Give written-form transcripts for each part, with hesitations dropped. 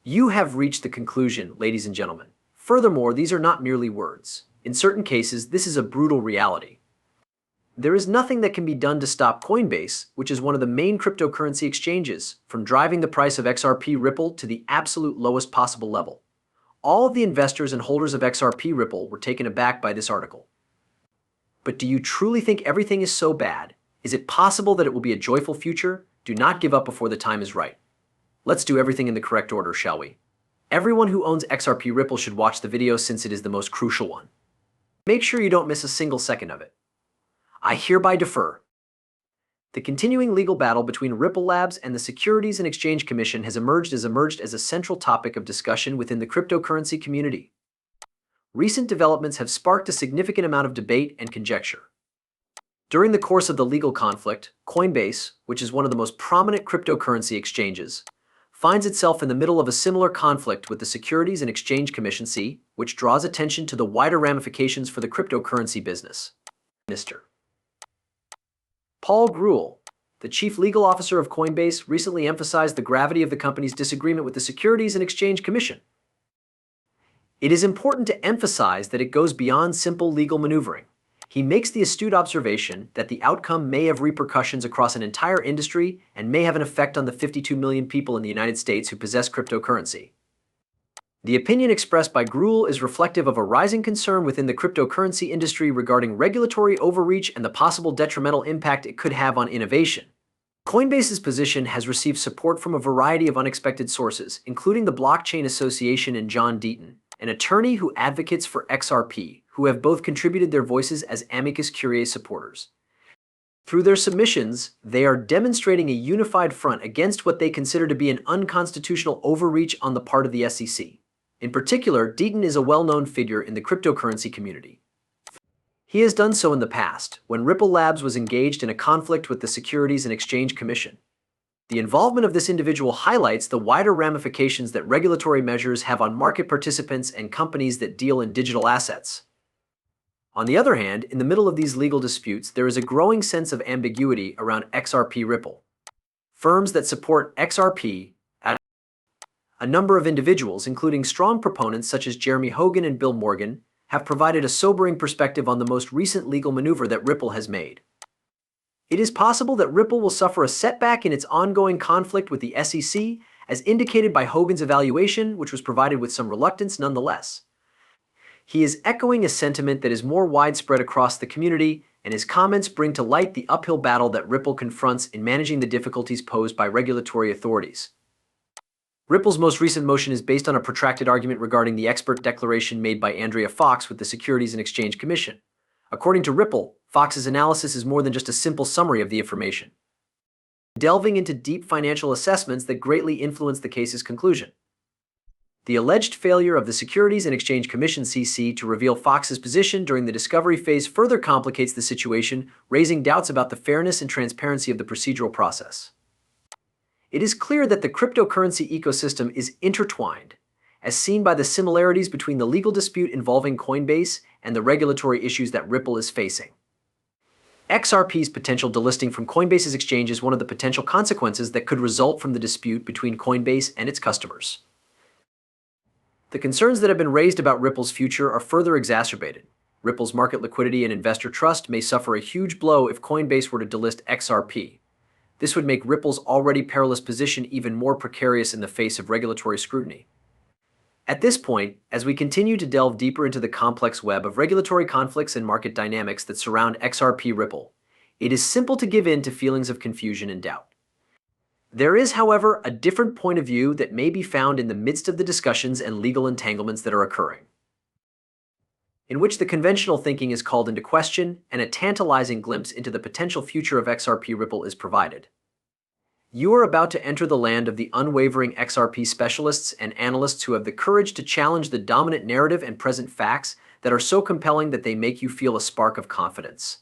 You have reached the conclusion, ladies and gentlemen. Furthermore, these are not merely words. In certain cases, this is a brutal reality. There is nothing that can be done to stop Coinbase, which is one of the main cryptocurrency exchanges, from driving the price of XRP+ripple to the absolute lowest possible level. All of the investors and holders of XRP+ripple were taken aback by this article. But do you truly think everything is so bad? Is it possible that it will be a joyful future? Do not give up before the time is right. Let's do everything in the correct order, shall we? Everyone who owns XRP+ripple should watch the video since it is the most crucial one. Make sure you don't miss a single second of it. I hereby defer. The continuing legal battle between Ripple Labs and the Securities and Exchange Commission has emerged as a central topic of discussion within the cryptocurrency community. Recent developments have sparked a significant amount of debate and conjecture. During the course of the legal conflict, Coinbase, which is one of the most prominent cryptocurrency exchanges, finds itself in the middle of a similar conflict with the Securities and Exchange Commission, which draws attention to the wider ramifications for the cryptocurrency business. Mr. Paul Grewal, the chief legal officer of Coinbase, recently emphasized the gravity of the company's disagreement with the Securities and Exchange Commission. It is important to emphasize that it goes beyond simple legal maneuvering. He makes the astute observation that the outcome may have repercussions across an entire industry and may have an effect on the 52 million people in the United States who possess cryptocurrency. The opinion expressed by Grewal is reflective of a rising concern within the cryptocurrency industry regarding regulatory overreach and the possible detrimental impact it could have on innovation. Coinbase's position has received support from a variety of unexpected sources, including the Blockchain Association and John Deaton, an attorney who advocates for XRP, who have both contributed their voices as amicus curiae supporters. Through their submissions, they are demonstrating a unified front against what they consider to be an unconstitutional overreach on the part of the SEC. In particular, Deaton is a well-known figure in the cryptocurrency community. He has done so in the past, when Ripple Labs was engaged in a conflict with the Securities and Exchange Commission. The involvement of this individual highlights the wider ramifications that regulatory measures have on market participants and companies that deal in digital assets. On the other hand, in the middle of these legal disputes, there is a growing sense of ambiguity around XRP+ripple. Firms that support XRP, a number of individuals, including strong proponents such as Jeremy Hogan and Bill Morgan, have provided a sobering perspective on the most recent legal maneuver that Ripple has made. It is possible that Ripple will suffer a setback in its ongoing conflict with the SEC, as indicated by Hogan's evaluation, which was provided with some reluctance nonetheless. He is echoing a sentiment that is more widespread across the community, and his comments bring to light the uphill battle that Ripple confronts in managing the difficulties posed by regulatory authorities. Ripple's most recent motion is based on a protracted argument regarding the expert declaration made by Andrea Fox with the Securities and Exchange Commission. According to Ripple, Fox's analysis is more than just a simple summary of the information, delving into deep financial assessments that greatly influence the case's conclusion. The alleged failure of the Securities and Exchange Commission to reveal Fox's position during the discovery phase further complicates the situation, raising doubts about the fairness and transparency of the procedural process. It is clear that the cryptocurrency ecosystem is intertwined, as seen by the similarities between the legal dispute involving Coinbase and the regulatory issues that Ripple is facing. XRP's potential delisting from Coinbase's exchange is one of the potential consequences that could result from the dispute between Coinbase and its customers. The concerns that have been raised about Ripple's future are further exacerbated. Ripple's market liquidity and investor trust may suffer a huge blow if Coinbase were to delist XRP. This would make Ripple's already perilous position even more precarious in the face of regulatory scrutiny. At this point, as we continue to delve deeper into the complex web of regulatory conflicts and market dynamics that surround XRP+ripple, it is simple to give in to feelings of confusion and doubt. There is, however, a different point of view that may be found in the midst of the discussions and legal entanglements that are occurring, in which the conventional thinking is called into question and a tantalizing glimpse into the potential future of XRP+ripple is provided. You are about to enter the land of the unwavering XRP specialists and analysts who have the courage to challenge the dominant narrative and present facts that are so compelling that they make you feel a spark of confidence.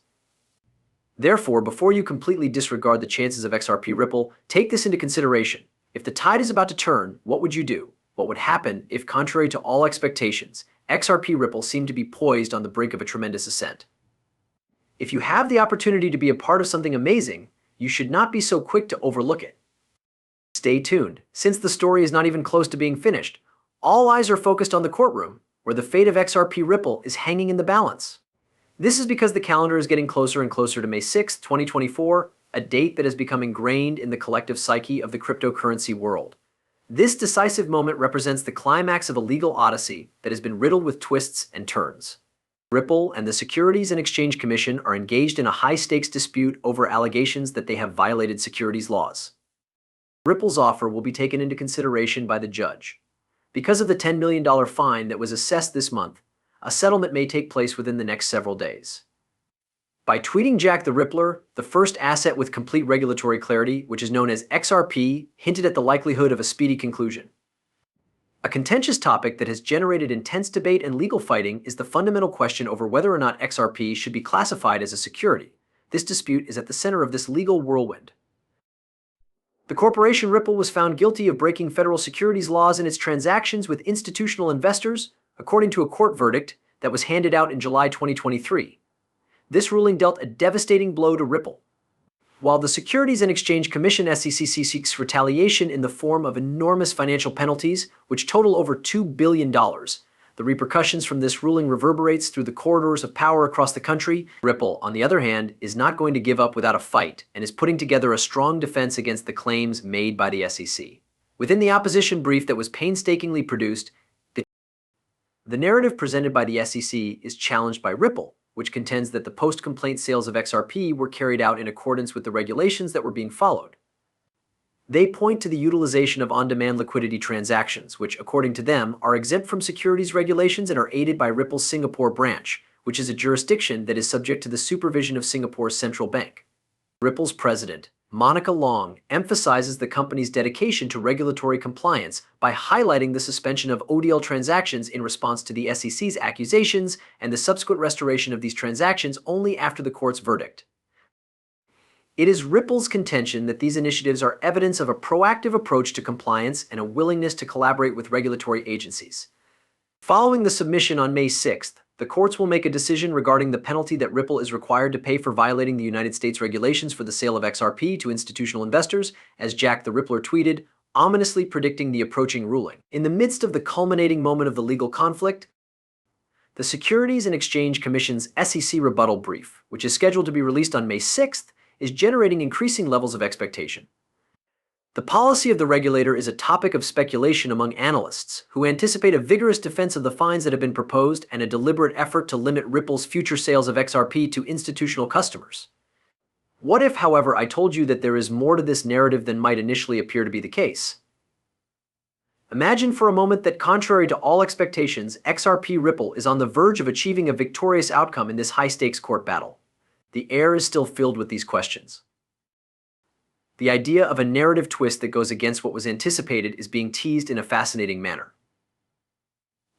Therefore, before you completely disregard the chances of XRP+ripple, take this into consideration. If the tide is about to turn, what would you do? What would happen if, contrary to all expectations, XRP+ripple seemed to be poised on the brink of a tremendous ascent? If you have the opportunity to be a part of something amazing, you should not be so quick to overlook it. stay tuned. Since the story is not even close to being finished, all eyes are focused on the courtroom, where the fate of XRP+Ripple is hanging in the balance. This is because the calendar is getting closer and closer to May 6, 2024, a date that has become ingrained in the collective psyche of the cryptocurrency world. This decisive moment represents the climax of a legal odyssey that has been riddled with twists and turns. Ripple and the Securities and Exchange Commission are engaged in a high-stakes dispute over allegations that they have violated securities laws. Ripple's offer will be taken into consideration by the judge. Because of the $10 million fine that was assessed this month, a settlement may take place within the next several days. By tweeting Jack the Rippler, the first asset with complete regulatory clarity, which is known as XRP, hinted at the likelihood of a speedy conclusion. A contentious topic that has generated intense debate and legal fighting is the fundamental question over whether or not XRP should be classified as a security. This dispute is at the center of this legal whirlwind. The corporation Ripple was found guilty of breaking federal securities laws in its transactions with institutional investors, according to a court verdict that was handed out in July 2023. This ruling dealt a devastating blow to Ripple. While the Securities and Exchange Commission (SEC) seeks retaliation in the form of enormous financial penalties, which total over $2 billion, the repercussions from this ruling reverberates through the corridors of power across the country. Ripple, on the other hand, is not going to give up without a fight and is putting together a strong defense against the claims made by the SEC. Within the opposition brief that was painstakingly produced, the narrative presented by the SEC is challenged by Ripple, which contends that the post-complaint sales of XRP were carried out in accordance with the regulations that were being followed. They point to the utilization of on-demand liquidity transactions, which, according to them, are exempt from securities regulations and are aided by Ripple's Singapore branch, which is a jurisdiction that is subject to the supervision of Singapore's central bank. Ripple's president, Monica Long, emphasizes the company's dedication to regulatory compliance by highlighting the suspension of ODL transactions in response to the SEC's accusations and the subsequent restoration of these transactions only after the court's verdict. It is Ripple's contention that these initiatives are evidence of a proactive approach to compliance and a willingness to collaborate with regulatory agencies. Following the submission on May 6th, the courts will make a decision regarding the penalty that Ripple is required to pay for violating the United States regulations for the sale of XRP to institutional investors, as Jack the Rippler tweeted, ominously predicting the approaching ruling. In the midst of the culminating moment of the legal conflict, the Securities and Exchange Commission's SEC rebuttal brief, which is scheduled to be released on May 6th, is generating increasing levels of expectation. The policy of the regulator is a topic of speculation among analysts, who anticipate a vigorous defense of the fines that have been proposed and a deliberate effort to limit Ripple's future sales of XRP to institutional customers. What if, however, I told you that there is more to this narrative than might initially appear to be the case? Imagine for a moment that, contrary to all expectations, XRP+Ripple is on the verge of achieving a victorious outcome in this high-stakes court battle. The air is still filled with these questions. The idea of a narrative twist that goes against what was anticipated is being teased in a fascinating manner.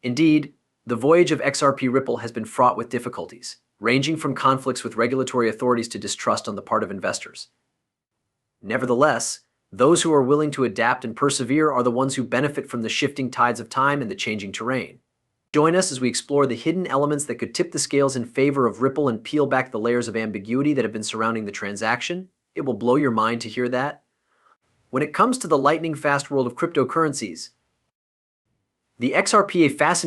Indeed, the voyage of XRP+Ripple has been fraught with difficulties, ranging from conflicts with regulatory authorities to distrust on the part of investors. Nevertheless, those who are willing to adapt and persevere are the ones who benefit from the shifting tides of time and the changing terrain. Join us as we explore the hidden elements that could tip the scales in favor of Ripple and peel back the layers of ambiguity that have been surrounding the transaction. It will blow your mind to hear that. When it comes to the lightning-fast world of cryptocurrencies, the XRP, a fascinating